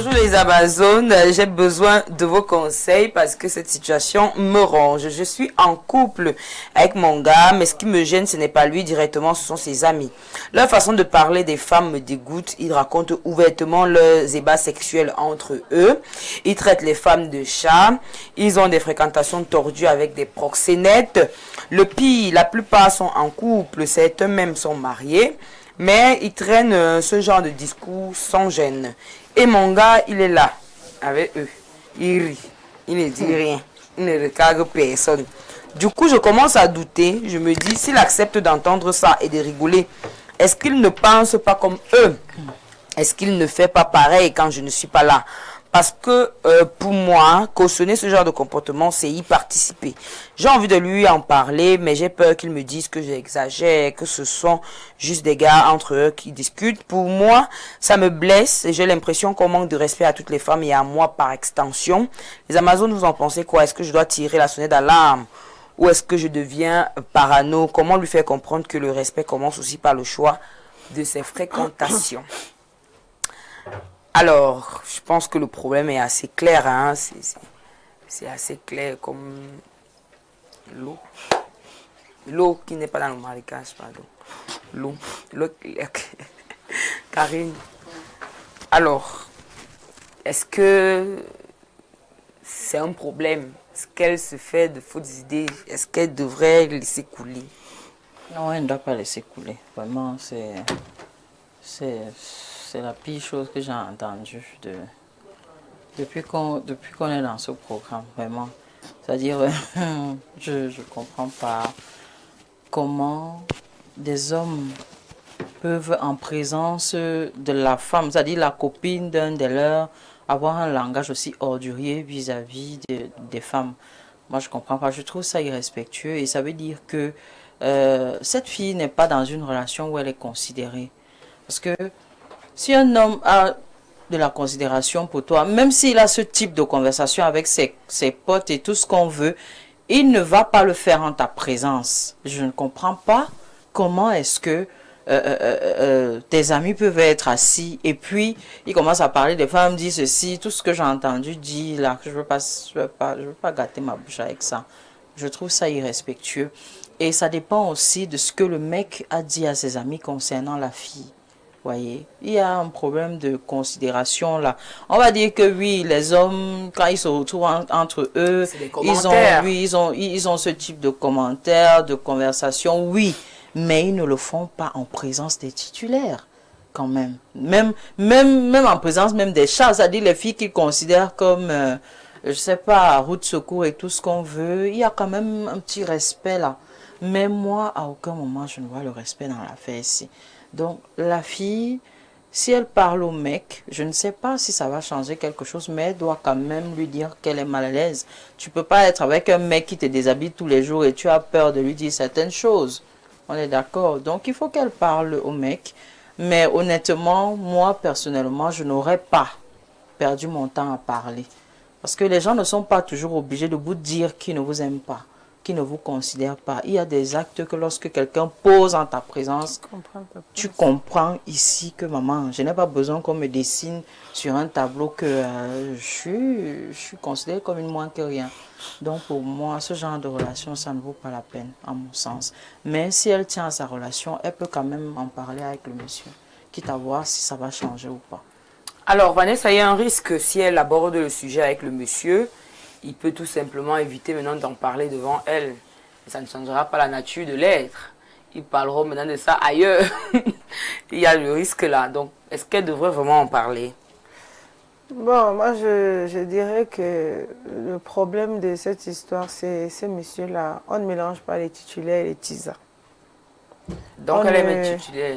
Bonjour les Amazones, j'ai besoin de vos conseils parce que cette situation me ronge. Je suis en couple avec mon gars, mais ce qui me gêne, ce n'est pas lui directement, ce sont ses amis. Leur façon de parler des femmes me dégoûte. Ils racontent ouvertement leurs ébats sexuels entre eux. Ils traitent les femmes de chats. Ils ont des fréquentations tordues avec des proxénètes. Le pire, la plupart sont en couple, certains même sont mariés. Mais ils traînent ce genre de discours sans gêne. Et mon gars, il est là, avec eux. Il rit, il ne dit rien, il ne regarde personne. Du coup, je commence à douter. Je me dis, s'il accepte d'entendre ça et de rigoler, est-ce qu'il ne pense pas comme eux? Est-ce qu'il ne fait pas pareil quand je ne suis pas là? Parce que pour moi, cautionner ce genre de comportement, c'est y participer. J'ai envie de lui en parler, mais j'ai peur qu'il me dise que j'exagère, que ce sont juste des gars entre eux qui discutent. Pour moi, ça me blesse et j'ai l'impression qu'on manque de respect à toutes les femmes et à moi par extension. Les Amazones, vous en pensez quoi? Est-ce que je dois tirer la sonnette d'alarme? Ou est-ce que je deviens parano? Comment lui faire comprendre que le respect commence aussi par le choix de ses fréquentations? Alors, je pense que le problème est assez clair, hein? C'est assez clair comme l'eau. L'eau qui n'est pas dans le marécage, pardon. L'eau. Karine. Alors, est-ce que c'est un problème? Est-ce qu'elle se fait de fausses idées? Est-ce qu'elle devrait laisser couler? Non, elle ne doit pas laisser couler. Vraiment, c'est la pire chose que j'ai entendue depuis qu'on est dans ce programme, vraiment. C'est-à-dire, je ne comprends pas comment des hommes peuvent, en présence de la femme, c'est-à-dire la copine d'un des leurs, avoir un langage aussi ordurier vis-à-vis des femmes. Moi, je ne comprends pas. Je trouve ça irrespectueux et ça veut dire que cette fille n'est pas dans une relation où elle est considérée. Parce que si un homme a de la considération pour toi, même s'il a ce type de conversation avec ses potes et tout ce qu'on veut, il ne va pas le faire en ta présence. Je ne comprends pas comment est-ce que tes amis peuvent être assis et puis ils commencent à parler des femmes, dit ceci, tout ce que j'ai entendu dit là, je veux pas gâter ma bouche avec ça. Je trouve ça irrespectueux. Et ça dépend aussi de ce que le mec a dit à ses amis concernant la fille. Voyez, il y a un problème de considération là. On va dire que oui, les hommes, quand ils se retrouvent entre eux, ils ont ce type de commentaires, de conversations, oui, mais ils ne le font pas en présence des titulaires, quand même. Même en présence même des chats, c'est-à-dire les filles qu'ils considèrent comme, je sais pas, route de secours et tout ce qu'on veut, il y a quand même un petit respect là. Mais moi, à aucun moment, je ne vois le respect dans l'affaire ici. Donc, la fille, si elle parle au mec, je ne sais pas si ça va changer quelque chose, mais elle doit quand même lui dire qu'elle est mal à l'aise. Tu peux pas être avec un mec qui te déshabille tous les jours et tu as peur de lui dire certaines choses. On est d'accord. Donc, il faut qu'elle parle au mec. Mais honnêtement, moi, personnellement, je n'aurais pas perdu mon temps à parler. Parce que les gens ne sont pas toujours obligés de vous dire qu'ils ne vous aiment pas, qui ne vous considère pas. Il y a des actes que lorsque quelqu'un pose en ta présence, tu comprends ici que maman, je n'ai pas besoin qu'on me dessine sur un tableau que je suis considérée comme une moins que rien. Donc pour moi, ce genre de relation, ça ne vaut pas la peine, à mon sens. Mais si elle tient à sa relation, elle peut quand même en parler avec le monsieur, quitte à voir si ça va changer ou pas. Alors Vanessa, il y a un risque si elle aborde le sujet avec le monsieur. Il peut tout simplement éviter maintenant d'en parler devant elle. Ça ne changera pas la nature de l'être. Ils parleront maintenant de ça ailleurs. Il y a le risque là. Donc, est-ce qu'elle devrait vraiment en parler? Bon, moi, je dirais que le problème de cette histoire, c'est ces messieurs-là. On ne mélange pas les titulaires et les tisas. Donc, elle est titulaire.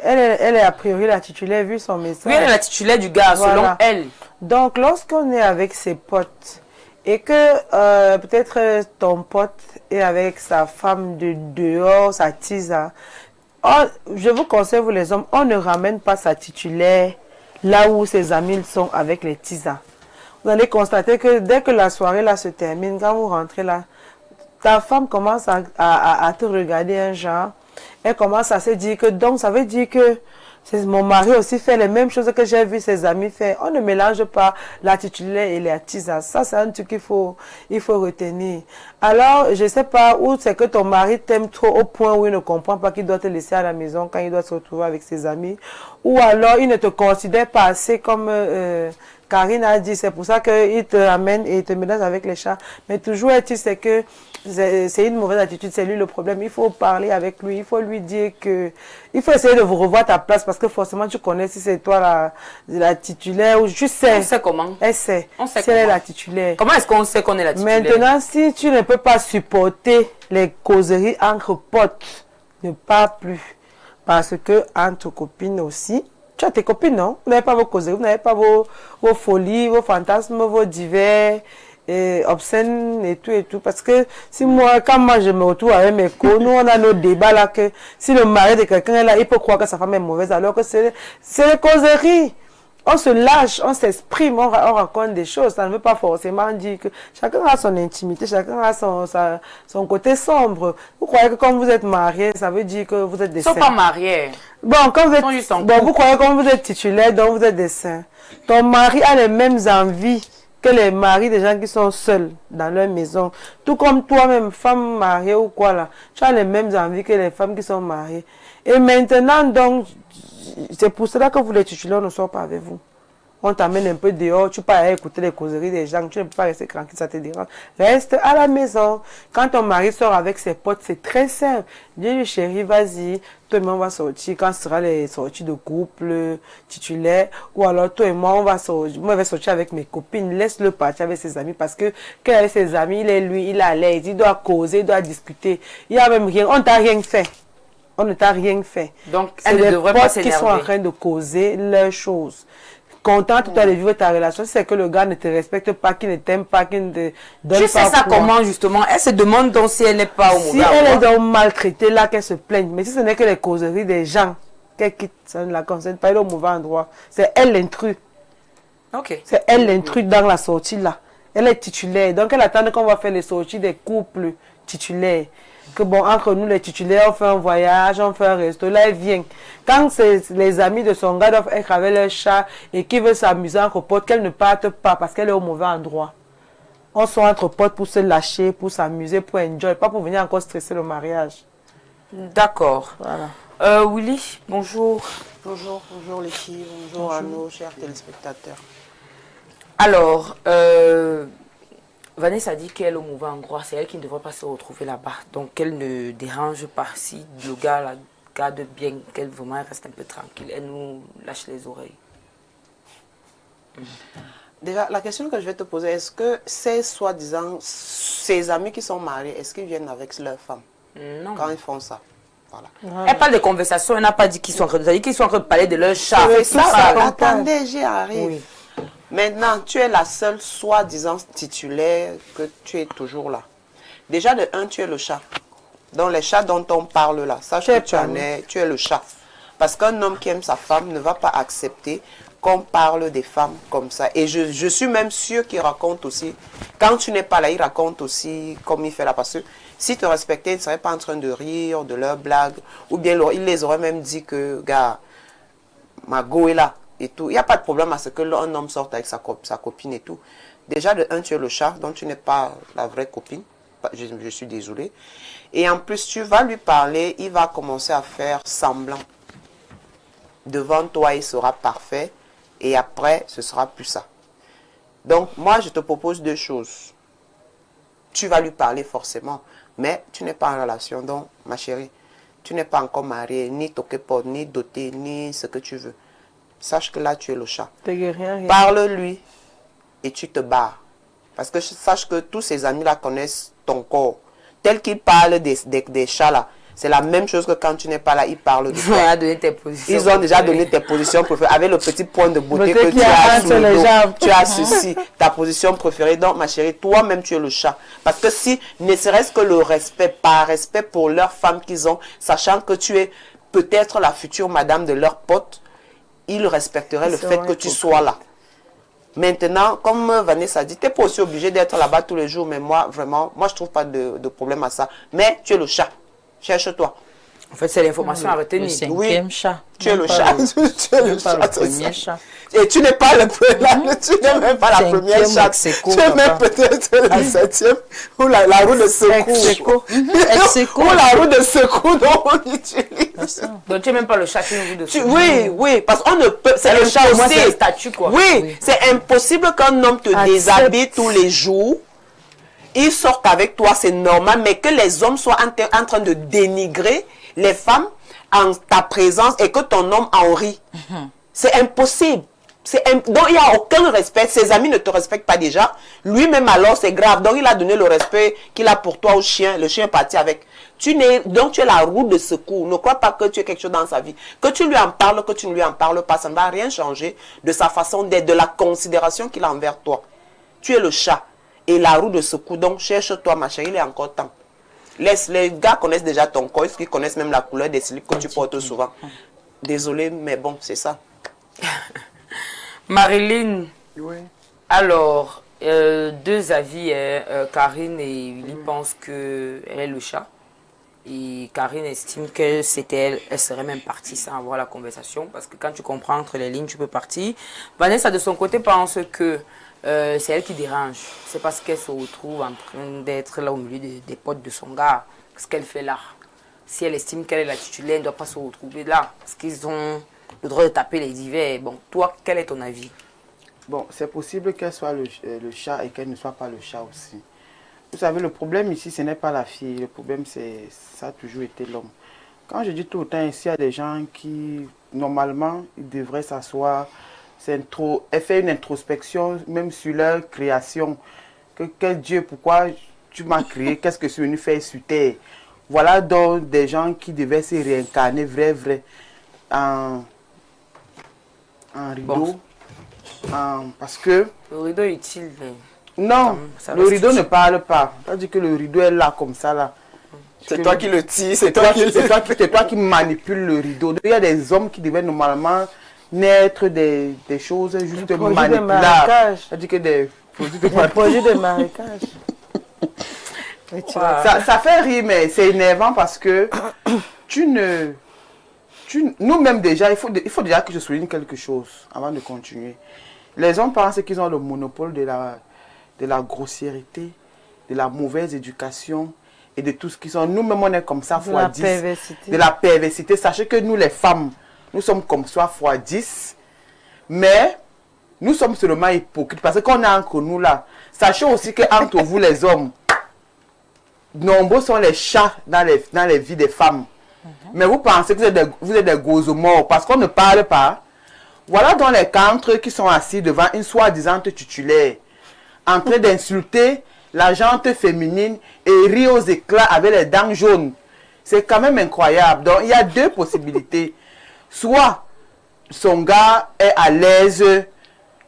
Elle est a priori la titulaire vu son message. Oui, elle est la titulaire du gars, voilà. Selon elle. Donc, lorsqu'on est avec ses potes, et que peut-être ton pote est avec sa femme de dehors, sa tisa, je vous conseille, vous les hommes, on ne ramène pas sa titulaire là où ses amis sont avec les tisas. Vous allez constater que dès que la soirée là se termine, quand vous rentrez là, ta femme commence à te regarder un genre, elle commence à se dire que, donc ça veut dire que Mon mari aussi fait les mêmes choses que j'ai vu ses amis faire. On ne mélange pas la titulaire et la tisa. Ça, c'est un truc qu'il faut retenir. Alors, je ne sais pas où c'est que ton mari t'aime trop au point où il ne comprend pas qu'il doit te laisser à la maison quand il doit se retrouver avec ses amis. Ou alors, il ne te considère pas assez comme Karine a dit. C'est pour ça qu'il te amène et il te mélange avec les chats. Mais toujours est-il, c'est que c'est une mauvaise attitude, c'est lui le problème. Il faut parler avec lui, il faut lui dire que... Il faut essayer de vous revoir à ta place parce que forcément tu connais si c'est toi la titulaire ou je sais. On sait comment. Elle sait. On sait si elle est la titulaire. Comment est-ce qu'on sait qu'on est la titulaire? Maintenant, si tu ne peux pas supporter les causeries entre potes, ne parle plus. Parce que entre copines aussi, tu as tes copines, non? Vous n'avez pas vos causeries, vous n'avez pas vos folies, vos fantasmes, vos divers... et obscène et tout parce que si moi quand moi je me retrouve avec mes co, nous on a nos débats là que si le mari de quelqu'un est là il peut croire que sa femme est mauvaise alors que c'est les causeries, on se lâche, on s'exprime, on raconte des choses, ça ne veut pas forcément dire que chacun a son intimité, chacun a son côté sombre. Vous croyez que quand vous êtes marié ça veut dire que vous êtes des saints? Ils ne sont pas mariés. Bon, quand vous êtes, vous croyez que quand vous êtes titulaire donc vous êtes des saints. Ton mari a les mêmes envies que les maris des gens qui sont seuls dans leur maison. Tout comme toi-même, femme mariée ou quoi là, tu as les mêmes envies que les femmes qui sont mariées. Et maintenant, donc, c'est pour cela que vous les titulaires ne sont pas avec vous. On t'amène un peu dehors, tu peux aller écouter les causeries des gens, tu ne peux pas rester tranquille, ça te dérange. Reste à la maison. Quand ton mari sort avec ses potes, c'est très simple. Dis-lui, chérie, vas-y, toi et moi on va sortir. Quand ce sera les sorties de couple titulaires, ou alors toi et moi on va sortir. Moi je vais sortir avec mes copines, laisse-le partir avec ses amis parce que quand il est avec ses amis, il est lui, il est à l'aise, il doit causer, il doit discuter. Il n'y a même rien, on ne t'a rien fait. On ne t'a rien fait. Donc elle ne devrait pas s'énerver. C'est les potes qui sont en train de causer leurs choses. Contente toi de vivre ta relation, c'est que le gars ne te respecte pas, qu'il ne t'aime pas, qu'il ne te donne pas. Tu sais ça comment justement? Elle se demande donc si elle n'est pas au mauvais endroit. Si elle est donc maltraitée là, qu'elle se plaigne. Mais si ce n'est que les causeries des gens qu'elle quitte, ça ne la concerne pas, elle est au mauvais endroit. C'est elle l'intrus. Ok. C'est elle l'intrus dans la sortie là. Elle est titulaire. Donc elle attend qu'on va faire les sorties des couples titulaires. Que bon, entre nous les titulaires, on fait un voyage, on fait un resto, là elle vient. Quand c'est les amis de son gars doivent être avec leur chat et qui veut s'amuser entre potes, qu'elle ne parte pas parce qu'elle est au mauvais endroit. On soit entre potes pour se lâcher, pour s'amuser, pour enjoy, pas pour venir encore stresser le mariage. D'accord. Voilà. Willy, bonjour. Bonjour les filles, bonjour à nos chers téléspectateurs. Alors, Vanessa a dit qu'elle est au mauvais endroit, c'est elle qui ne devrait pas se retrouver là-bas. Donc qu'elle ne dérange pas si le gars la garde bien, qu'elle vraiment reste un peu tranquille. Elle nous lâche les oreilles. Déjà, la question que je vais te poser, est-ce que ces soi-disant, ces amis qui sont mariés, est-ce qu'ils viennent avec leur femme? Non. Quand ils font ça? Voilà. Elle parle de conversation, elle n'a pas dit qu'ils sont en train de, qu'ils sont en train de parler de leur chat. Attendez, j'y arrive. Oui. Maintenant, tu es la seule soi-disant titulaire que tu es toujours là. Déjà, de un, tu es le chat. Donc, les chats dont on parle là, sache que tu es le chat. Parce qu'un homme qui aime sa femme ne va pas accepter qu'on parle des femmes comme ça. Et je suis même sûre qu'il raconte aussi. Quand tu n'es pas là, il raconte aussi comme il fait là. Parce que s'il te respectait, il ne serait pas en train de rire de leurs blagues. Ou bien il les aurait même dit que, gars, ma go est là. Et tout. Il n'y a pas de problème à ce que un homme sorte avec sa copine et tout. Déjà, de un, tu es le chat, donc tu n'es pas la vraie copine. Je suis désolée. Et en plus, tu vas lui parler, il va commencer à faire semblant. Devant toi, il sera parfait. Et après, ce sera plus ça. Donc, moi, je te propose deux choses. Tu vas lui parler forcément, mais tu n'es pas en relation. Donc, ma chérie, tu n'es pas encore mariée, ni toquée, ni dotée, ni ce que tu veux. Sache que là, tu es le chat. Parle-lui et tu te barres. Parce que sache que tous ces amis-là connaissent ton corps. Tel qu'ils parlent des chats là, c'est la même chose que quand tu n'es pas là, ils parlent de toi. Ils ont déjà donné tes positions préférées. Avec le petit point de beauté que tu as sur le dos. Tu as ceci, ta position préférée. Donc, ma chérie, toi-même, tu es le chat. Parce que si, ne serait-ce que le respect, par respect pour leurs femmes qu'ils ont, sachant que tu es peut-être la future madame de leur pote, ils respecteraient le fait que tu sois là. Maintenant, comme Vanessa a dit, tu n'es pas aussi obligé d'être là-bas tous les jours, mais moi, vraiment, moi, je ne trouve pas de problème à ça. Mais tu es le chat. Cherche-toi. En fait, c'est l'information à retenir. Le cinquième chat. Tu es le chat. Tu es le Pas chat. le premier chat. Et tu n'es pas le premier, tu n'es même pas la première chatte. Tu es même peut-être la 7e ou la roue de secours. Ou la roue de secours dont on utilise. Donc tu n'es même pas le chat, tu es une roue de secours. Oui, parce qu'on ne peut. C'est le chat aussi. C'est le statut, quoi. Oui, c'est impossible qu'un homme te déshabille tous les jours. Ils sortent avec toi, c'est normal, mais que les hommes soient en train de dénigrer les femmes en ta présence et que ton homme en rit. C'est impossible. Donc il n'y a aucun respect. Ses amis ne te respectent pas déjà. Lui-même alors c'est grave. Donc il a donné le respect qu'il a pour toi au chien. Le chien est parti avec. Donc tu es la roue de secours. Ne crois pas que tu es quelque chose dans sa vie. Que tu lui en parles, que tu ne lui en parles pas, ça ne va rien changer de sa façon d'être, de la considération qu'il a envers toi. Tu es le chat et la roue de secours. Donc cherche-toi ma chérie, il est encore temps. Les gars connaissent déjà ton corps, ils connaissent même la couleur des slips que tu portes souvent. Désolé, mais bon, c'est ça. Marilyn, Oui. alors, deux avis, Karine et Willy pensent qu'elle est le chat. Et Karine estime que c'était elle, elle serait même partie sans avoir la conversation. Parce que quand tu comprends entre les lignes, tu peux partir. Vanessa, de son côté, pense que c'est elle qui dérange. C'est parce qu'elle se retrouve en train d'être là au milieu des potes de son gars. Ce qu'elle fait là. Si elle estime qu'elle est la titulaire, elle ne doit pas se retrouver là. Parce qu'ils ont le droit de taper les divers. Bon, toi, quel est ton avis? Bon, c'est possible qu'elle soit le chat et qu'elle ne soit pas le chat aussi. Vous savez, le problème ici, ce n'est pas la fille. Le problème, ça a toujours été l'homme. Quand je dis tout le temps ici, il y a des gens qui, normalement, ils devraient s'asseoir. Elle fait une introspection, même sur leur création. Quel Dieu, pourquoi tu m'as créé? Qu'est-ce que je suis venu faire sur terre? Voilà donc des gens qui devaient se réincarner vrai, en rideau. Parce que... Le rideau est utile. Non, le rideau ne parle pas. C'est-à-dire que le rideau est là, comme ça, là. C'est toi qui le tires, c'est toi qui manipules le rideau. Il y a des hommes qui devaient normalement naître des choses juste manipulables. C'est-à-dire que des produits de marécage. Ça fait rire, mais c'est énervant parce que nous-mêmes déjà, il faut déjà que je souligne quelque chose avant de continuer. Les hommes pensent qu'ils ont le monopole de la grossièreté, de la mauvaise éducation et de tout ce qu'ils sont. Nous-mêmes, on est comme ça fois 10. De la perversité. Sachez que nous, les femmes, nous sommes comme ça fois 10. Mais nous sommes seulement hypocrites parce qu'on est entre nous là. Sachez aussi qu'entre vous, les hommes, nombreux sont les chats dans les vies des femmes. Mais vous pensez que vous êtes des gozos morts parce qu'on ne parle pas. Voilà dans les cantres qui sont assis devant une soi-disant titulaire, en train d'insulter la gente féminine et rire aux éclats avec les dents jaunes. C'est quand même incroyable. Donc il y a deux possibilités. Soit son gars est à l'aise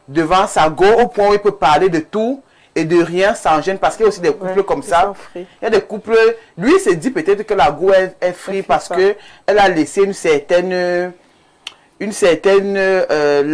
devant sa go au point où il peut parler de tout et de rien sans gêne, parce qu'il y a aussi des couples comme ça. Il y a des couples, lui se dit peut-être que la go est free parce qu'elle a laissé une certaine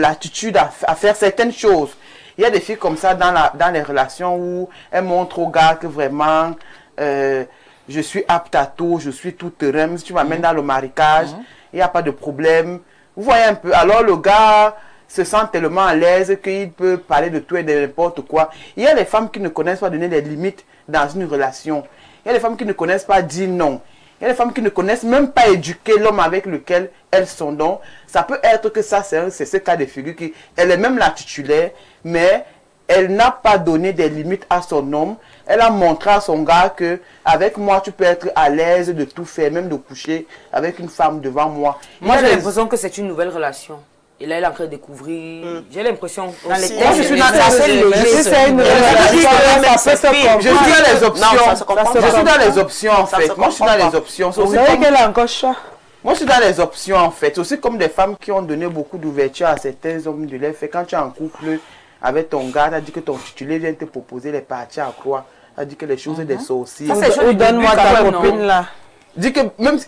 latitude à faire certaines choses. Il y a des filles comme ça dans les relations où elles montrent au gars que vraiment je suis apte à tout, je suis tout terrain. Si tu m'amènes dans le marécage, il n'y a pas de problème. Vous voyez un peu. Alors le gars se sent tellement à l'aise qu'il peut parler de tout et de n'importe quoi. Il y a des femmes qui ne connaissent pas donner des limites dans une relation. Il y a des femmes qui ne connaissent pas dire non. Il y a des femmes qui ne connaissent même pas éduquer l'homme avec lequel elles sont. Donc, ça peut être que ça, c'est ce cas de figure qui, elle est même la titulaire, mais elle n'a pas donné des limites à son homme. Elle a montré à son gars que avec moi, tu peux être à l'aise de tout faire, même de coucher avec une femme devant moi. Moi, j'ai l'impression que c'est une nouvelle relation. Et là, elle est en train de découvrir. J'ai l'impression. Dans les textes, je suis dans les options. Je suis dans les options, en fait. Moi, je suis dans les options. Vous savez qu'elle a encore chat. Moi, je suis dans les options, en fait. Aussi comme des femmes qui ont donné beaucoup d'ouverture à certains hommes de leur fait. Quand tu es en couple avec ton gars, tu as dit que ton titulaire vient te proposer les parties à croix. Tu as dit que les choses des sorciers. Donne-moi ta copine là. Dis que même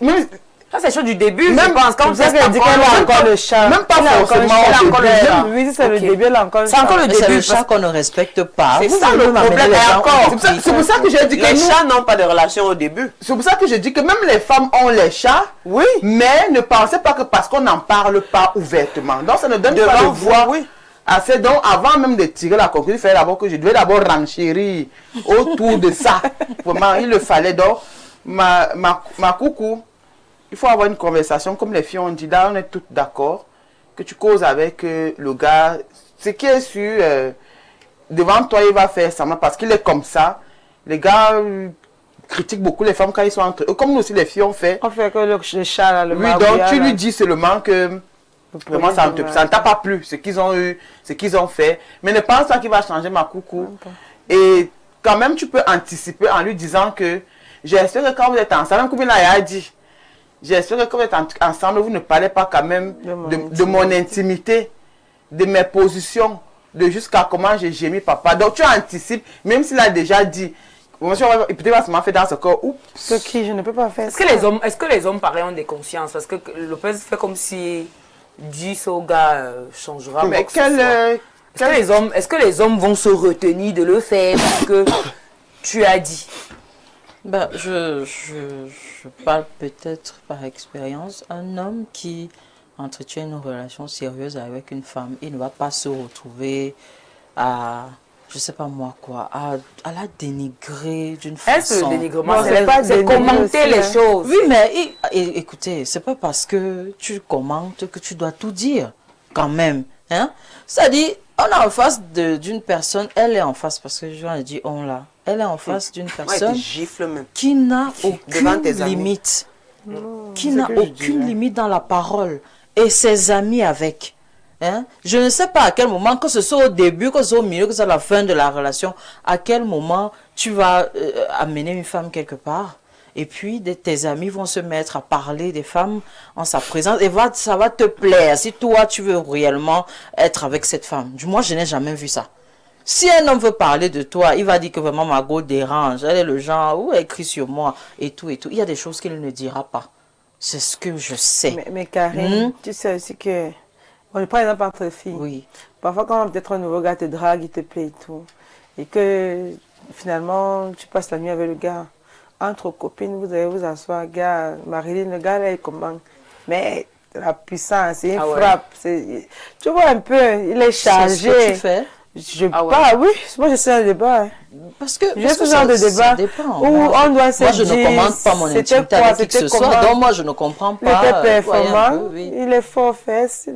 Ça, c'est chose du début, Même- je pense. Quand C'est vous ça êtes qu'elle dit qu'elle a encore le chat. Même pas Elle a encore le forcément chat. au Elle a encore le début. chat. Oui, c'est le Ok. début, elle a encore le C'est encore chat. le Mais c'est début. le chat qu'on ne respecte pas. C'est Vous ça, allez le même amener problème. les Et gens encore, au C'est pour ça que j'ai dit que Les nous- chats n'ont pas de relation au début. c'est pour ça que je dis que même les femmes ont les chats, Oui. mais ne pensez pas que parce qu'on n'en parle pas ouvertement. Donc ça ne donne pas Devant de vous, voix oui. assez. Donc avant même de tirer la conclusion, il fallait d'abord que je devais d'abord renchérir autour de ça. Vraiment, il le fallait. Donc, ma coucou, il faut avoir une conversation, comme les filles ont dit, là on est toutes d'accord, que tu causes avec le gars. Ce qui est sûr, devant toi, il va faire semblant parce qu'il est comme ça. Les gars critiquent beaucoup les femmes quand ils sont entre eux, comme nous aussi les filles ont fait. On fait que le chat, là, le Oui, donc marabouillard, tu là. lui dis seulement que vraiment ça ne t'a pas plu, ce qu'ils ont eu, ce qu'ils ont fait. Mais ne pense pas qu'il va changer ma coucou. Et quand même, tu peux anticiper en lui disant que j'espère que quand vous êtes ensemble, même comme il a dit, j'espère que quand vous êtes ensemble, vous ne parlez pas quand même de mon intimité, de mes positions, de jusqu'à comment j'ai gémi papa. Donc tu anticipes, même s'il a déjà dit, il peut-être va se faire dans ce corps. Oups. Ce qui, je ne peux pas faire Est-ce ça. que les hommes pareil ont des consciences? Parce que Lopez fait comme si dit au gars changera. Mais quoi que ce soit. Est-ce que les hommes vont se retenir de le faire parce que tu as dit? Ben, je parle peut-être par expérience. Un homme qui entretient une relation sérieuse avec une femme, il ne va pas se retrouver à, je sais pas moi quoi, à la dénigrer d'une Est-ce le façon. dénigrement? Non, c'est pas C'est dénigrer commenter aussi, les hein. choses. Oui, mais écoutez, c'est pas parce que tu commentes que tu dois tout dire, quand même. Hein? C'est-à-dire, on est en face d'une personne, elle est en face, parce que je ai dit on là, elle est en face d'une Ouais, personne te gifle même. qui n'a Devant aucune tes amis. limite, qui c'est n'a ce que je aucune dirais. limite dans la parole, et ses amis avec. Hein? Je ne sais pas à quel moment, que ce soit au début, que ce soit au milieu, que ce soit à la fin de la relation, à quel moment tu vas amener une femme quelque part. Et puis, tes amis vont se mettre à parler des femmes en sa présence. Et ça va te plaire si toi, tu veux réellement être avec cette femme. Du moins, je n'ai jamais vu ça. Si un homme veut parler de toi, il va dire que vraiment Margot dérange. Elle est le genre, où elle écrit sur moi, et tout, et tout. Il y a des choses qu'il ne dira pas. C'est ce que je sais. Mais Karine, tu sais aussi que, on prend exemple entre filles. Oui. Parfois, quand peut-être un nouveau gars te drague, il te plaît et tout, et que finalement, tu passes la nuit avec le gars, entre copines, vous allez vous asseoir, gars, Marilyn, le gars là, il comment? Mais la puissance, c'est une Ah ouais. frappe. Tu vois un peu, il est chargé. C'est ce que tu fais. Je Ah ouais. pas, oui, moi je suis un débat. Hein. Parce que, J'ai ce genre de ça débat dépend. où Moi, on doit se moi, je dire, ne commande pas mon c'était intimité quoi, avec qui que ce c'était soit. comment? Donc, moi, je ne comprends Il pas. était voyez un performant, peu, oui. il est fort fesses,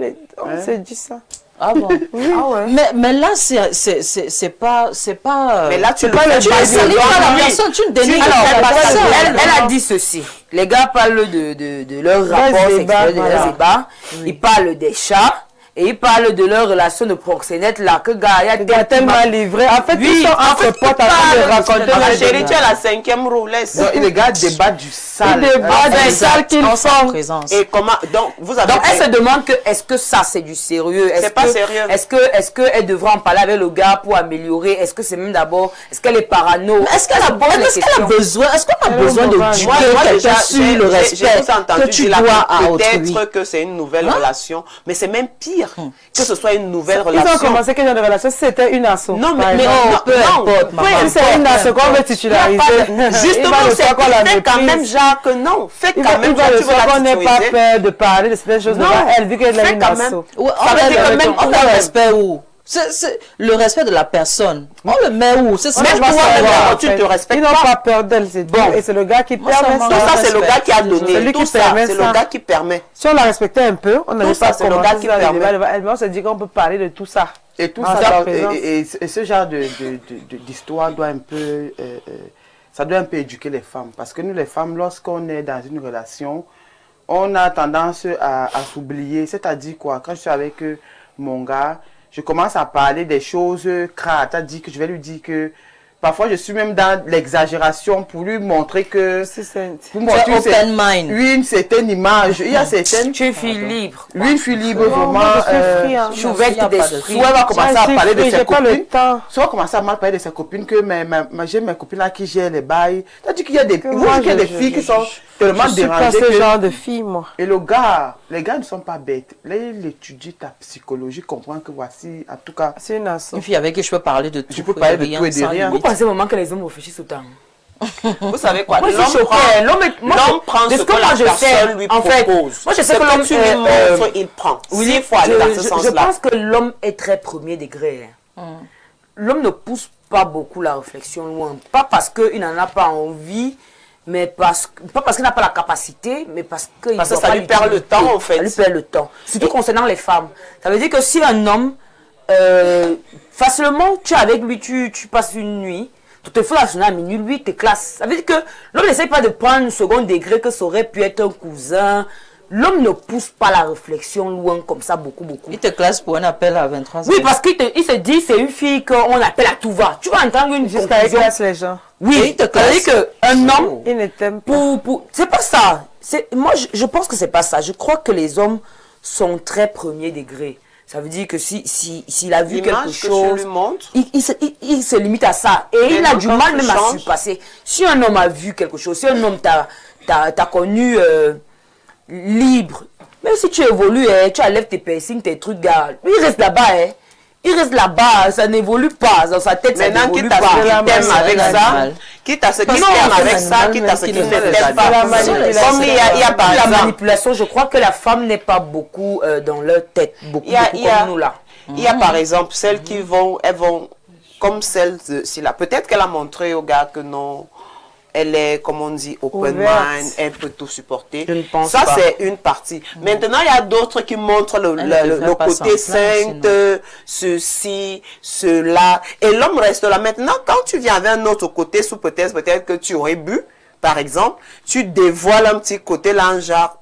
on se dit ça. Ah bon? Ah ouais. Mais là, c'est pas... Mais là, tu le pas fais le tu pas ne salis devant pas la lui. personne, tu ne dénigres Alors, pas la parce personne. elle a dit ceci. Les gars parlent de leur rapport débat, sexuel, de voilà. leurs débats. Ils parlent des chats. Et ils parlent de leur relation de proxénète là. Que gars, il y a Il est tellement livré. En fait, Oui, ils sont en entre fait, potes ils en train de parlent, raconter Ma leur chérie, tu débat. as la 5e roue, laisse. Donc, les gars débattent du sale. Ils débattent des salles qu'ils En sa font. présence. Et comment, donc, vous avez Donc elle fait- se demande que est-ce que ça c'est du sérieux? C'est pas sérieux. Est-ce que elle devrait en parler avec le gars pour améliorer? Est-ce que c'est même d'abord, est-ce qu'elle est parano? Est-ce qu'elle a, pose les est-ce qu'elle a questions. besoin, est-ce qu'on a Elle est besoin de mauvaise. duper Moi, quelqu'un déjà, sur le j'ai respect tous entendu que tu dire là dois à que autrui? peut-être que c'est une nouvelle relation, mais c'est même pire que ce soit une nouvelle Ils ont relation. commencé quel genre de relation? Si c'était une asso. Non, par mais exemple. non, peu importe, maman. Si c'est une asso qu'on veut titulariser, Justement, c'est qu'on la fait quand méprise. même genre que non. Fais Il quand va même le genre tu veux soir qu'on la n'ait pas titulariser. peur de parler de certaines choses Non, devant elle, vu qu'elle a fais une quand même. asso. Ouais, Ça veut dire que même on quand a même- le respect où? C'est le respect de la personne. On le met où? C'est ça que Même je dois toi, savoir. même tu ne te respectes Ils n'ont pas. pas peur d'elle, c'est Bon. bon. Et c'est le gars qui Moi, ça permet m'en Tout ça. ça, c'est le gars qui a C'est lui donné. qui Tout ça, permet c'est ça. le gars qui permet. Si on la respectait un peu, on n'allait Tout ça, pas c'est le commencer gars qui dans le permet. débat devant elle. Mais on se dit qu'on peut parler de tout ça. Et tout En ça, sa donc, présence. et ce genre d'histoire doit un peu, ça doit un peu éduquer les femmes. Parce que nous, les femmes, lorsqu'on est dans une relation, on a tendance à s'oublier. C'est-à-dire quoi? Quand je suis avec mon gars, je commence à parler des choses crades. C'est-à-dire que je vais lui dire que parfois je suis même dans l'exagération pour lui montrer que... Si c'est- Pour montrer Tu es open mind. oui, une certaine image. Il y a certaines... Tu es fille libre. Oui, une fille libre, Non, vraiment. moi, je suis free, hein. Je suis ouverte Il y a pas de d'esprit. Soit elle va commencer Ah, à si, parler de free, ses j'ai pas le copines. temps. Soit elle commence à mal parler de ses copines, que j'ai mes copines là qui gèrent les bails. C'est-à-dire qu'il y a des, Que vous moi, voyez qu'il y a des je- filles qui je- sont tellement Je suis pas dérangée ce que... genre de fille, moi. Et le gars, les gars ne sont pas bêtes. Là, il étudie ta psychologie, comprend que voici, en tout cas, C'est une asso. Une fille avec qui je peux parler de tout. Je peux parler de tout et de sans rien. Vous limite. pensez au moment que les hommes réfléchissent autant? Vous savez quoi? Moi, je L'homme suis choquée. prend- L'homme prend de ce ce que que la moi je sais, personne lui en fait, propose. moi je sais Ce que l'homme tu lui montres, il prend. Oui, Il faut aller dans ce je sens-là. pense que l'homme est très premier degré. L'homme ne pousse pas beaucoup la réflexion loin. Pas parce qu'il n'en a pas envie, mais pas parce qu'il n'a pas la capacité, mais parce que Parce que ça lui perd le temps, en fait. Ça lui perd le temps. Surtout concernant les femmes. Ça veut dire que si un homme, facilement, tu es avec lui, tu passes une nuit, tu te fais la journée à minuit, lui, il te classe. Ça veut dire que l'homme n'essaie pas de prendre un second degré que ça aurait pu être un cousin. L'homme ne pousse pas la réflexion loin comme ça, beaucoup. Il te classe pour un appel à 23 Oui, parce qu'il se dit, c'est une fille qu'on appelle à tout va. Tu vas entendre une Jusqu'à il conclusion. classe les gens. Oui, il te ça veut dire qu'un homme, Il ne t'aime pas. c'est pas ça. Moi, je pense que c'est pas ça. Je crois que les hommes sont très premier degré. Ça veut dire que s'il a vu quelque L'image que tu chose, lui montres. il se limite à ça. Et il a non, du quand mal tu même à changes- surpasser. Si un homme a vu quelque chose, si un homme t'a connu libre, même si tu évolues, tu enlèves tes piercings, tes trucs, gars, lui, il reste là-bas. Il reste là-bas, ça n'évolue pas. Dans sa tête, ça Maintenant, n'évolue quitte à pas. ce qu'il t'aime avec ça, l'animal. quitte à ce qu'il Non, t'aime c'est avec ça, l'animal quitte à même ce qui qu'il ne ne fait t'aime pas pas. la Comme manipulation. il y a par La exemple, manipulation, je crois que la femme n'est pas beaucoup dans leur tête, beaucoup comme nous là. Il y a par exemple celles qui vont, elles vont, comme celle-ci là. Peut-être qu'elle a montré au gars que non, elle est, comme on dit, open Ouverte. mind, elle peut tout supporter. Je ne pense Ça, pas. c'est une partie. Maintenant, il y a d'autres qui montrent Elle ne devrait pas s'en côté plaindre, sainte, ceci, cela. Et l'homme reste là. Maintenant, quand tu viens avec un autre côté, sous peut-être que tu aurais bu, par exemple, tu dévoiles un petit côté là, un genre...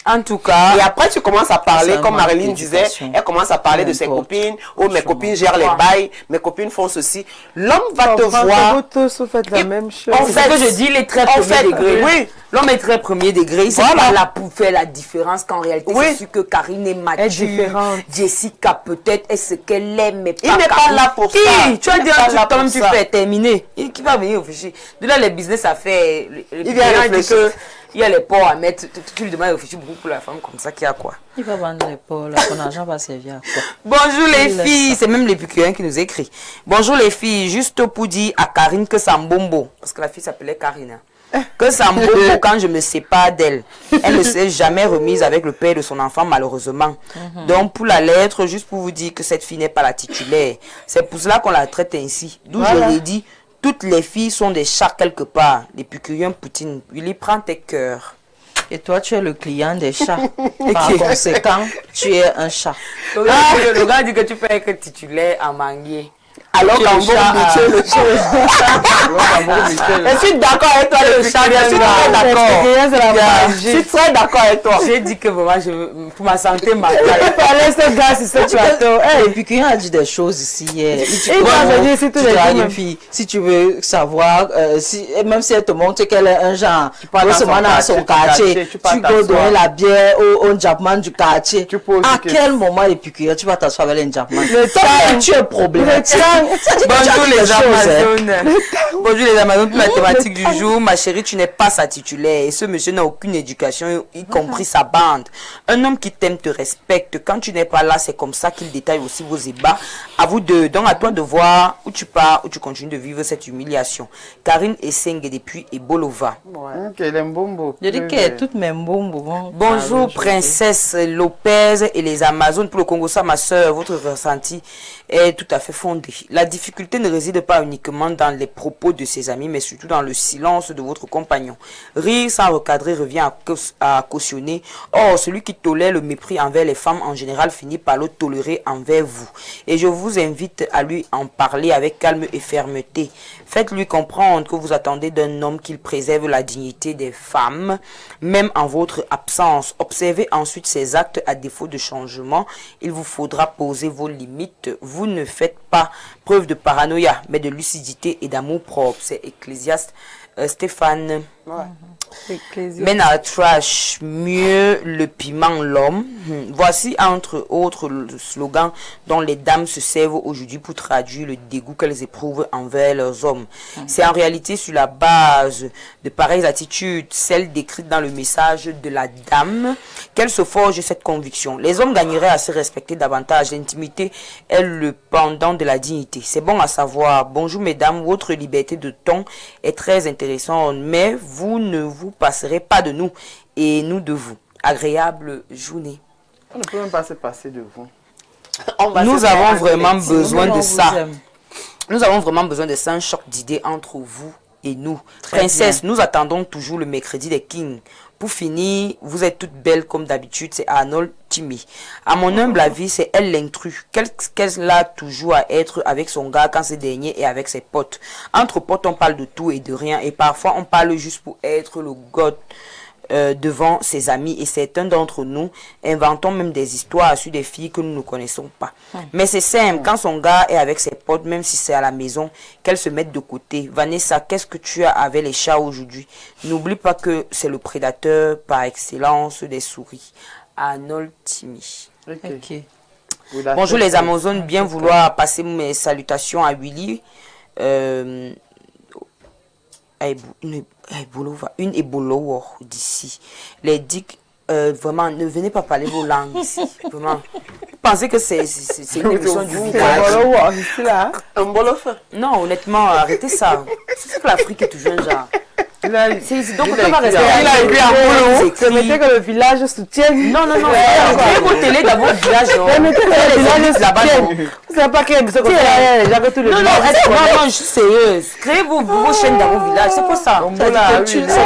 En tout cas, Et après, tu commences à parler, C'est un comme manque Marilyn disait, d'éducation. elle commence à parler Peu de ses importe. copines, oh, mes Franchement. copines gèrent les bails, mes copines font ceci. L'homme va te Vous voir. tous, vous faites la Il- même chose. en c'est ce que je dis, il est très en premier fait, degré. oui. L'homme est très premier degré. Il sait Voilà. pas là pour faire la différence qu'en réalité, Oui. c'est sûr que Karine est mature. Elle est différente. Jessica peut-être est ce qu'elle aime, mais Il n'est pas Karine. là pour ça. Tu vas Il n'est dire, pas tu là pour tombes, tu ça. fais terminer. Qui va venir réfléchir? De là, les business à faire. Il vient réfléchir. Il y a les ports à mettre. Tu lui demandes de réfléchir beaucoup pour la femme comme ça, qu'il y a quoi? Il va vendre les pots, là, ton argent va servir à quoi? Bonjour les Il laisse filles, ça. c'est même l'épicurien qui nous écrit. Bonjour les filles, juste pour dire à Karine que ça mbombo, parce que la fille s'appelait Karine, hein, que ça mbombo quand je me sépare d'elle. Elle ne s'est jamais remise avec le père de son enfant malheureusement. Donc pour la lettre, juste pour vous dire que cette fille n'est pas la titulaire. C'est pour cela qu'on la traite ainsi. D'où je l'ai dit, toutes les filles sont des chats quelque part. L'épicurien Poutine, il y prend tes cœurs. Et toi, tu es le client des chats. Par conséquent, tu es un chat. Le gars dit que tu peux être titulaire à manguer. Alors Tu es qu'en le bon, chat, tu es le Je suis d'accord avec toi, le chat, je suis très d'accord. Je suis très d'accord avec toi. J'ai dit que vraiment, pour ma santé mentale. Il fallait ce gars sur ce plateau. Et puis quelqu'un a dit des choses ici hier. Il va venir si tous les diras à jours, une fille, si tu veux savoir, même si elle te montre qu'elle est un genre, pars dans son dans son quartier, quartier, tu tu pars peux t'asseoir. donner la bière au Japman du quartier. Tu poses À une question. quel moment épicurien tu vas t'asseoir avec les Japman? Le temps. Tu es problématique. Bonjour les choses, Amazones. Bonjour les Amazones, pour la thématique du jour. Ma chérie, tu n'es pas sa titulaire. Et ce monsieur n'a aucune éducation, y compris sa bande. Un homme qui t'aime te respecte. Quand tu n'es pas là, c'est comme ça qu'il détaille aussi vos ébats. À vous deux. Donc à toi de voir où tu pars, où tu continues de vivre cette humiliation. Karine Esseng depuis Ebolova. Ok, les mbombo. Je dis que toutes mes bombes. Bonjour princesse Lopez et les Amazones. Pour le Congo, ça ma soeur, votre ressenti est tout à fait fondé. La difficulté ne réside pas uniquement dans les propos de ses amis, mais surtout dans le silence de votre compagnon. Rire sans recadrer revient à cautionner. Or, celui qui tolère le mépris envers les femmes en général finit par le tolérer envers vous. Et je vous invite à lui en parler avec calme et fermeté. Faites-lui comprendre que vous attendez d'un homme qu'il préserve la dignité des femmes, même en votre absence. Observez ensuite ses actes à défaut de changement. Il vous faudra poser vos limites. Vous ne faites pas preuve de paranoïa, mais de lucidité et d'amour propre. C'est Ecclésiaste Stéphane. Men are trash, mieux le piment l'homme. Voici entre autres le slogan dont les dames se servent aujourd'hui pour traduire le dégoût qu'elles éprouvent envers leurs hommes. C'est en réalité sur la base de pareilles attitudes, celles décrites dans le message de la dame, qu'elle se forge cette conviction. Les hommes gagneraient à se respecter davantage. L'intimité est le pendant de la dignité. C'est bon à savoir. Bonjour mesdames, votre liberté de ton est très intéressante, mais vous ne vous passerez pas de nous et nous de vous. Agréable journée. On ne peut même pas se passer de vous. Nous avons vraiment besoin de ça. Nous avons vraiment besoin de ça, un choc d'idées entre vous et nous. Princesse, nous attendons toujours le mercredi des Kings. Pour finir, vous êtes toutes belles comme d'habitude, c'est Arnold Timmy. À mon humble avis, c'est elle l'intrus. Qu'elle a toujours à être avec son gars quand ce dernier est avec ses potes. Entre potes, on parle de tout et de rien. Et parfois, on parle juste pour être le god devant ses amis. Et certains d'entre nous inventons même des histoires sur des filles que nous ne connaissons pas. Mais c'est simple, quand son gars est avec ses potes, même si c'est à la maison, qu'elle se mette de côté. Vanessa, qu'est-ce que tu as avec les chats aujourd'hui? N'oublie pas que c'est le prédateur par excellence des souris. Arnold Timmy. Ok. Bonjour les Amazones, bien vouloir passer mes salutations à Willy. Une ébolo d'ici. Les dicks, vraiment, ne venez pas parler vos langues ici. Vraiment. Pensez que c'est une émission du village. Un bolof. Non, honnêtement, arrêtez ça. C'est que l'Afrique est toujours un genre. Donc, on va rester Il a écrit en boulot. Permettez que le village soutienne. Non. Créez vos télés dans votre village. Permettez que le village là-bas. soutienne. Vous savez pas qu'il y a besoin de faire les gens que tout le village. Non, je suis sérieuse. Créez vos chaînes dans vos villages. C'est pas ça.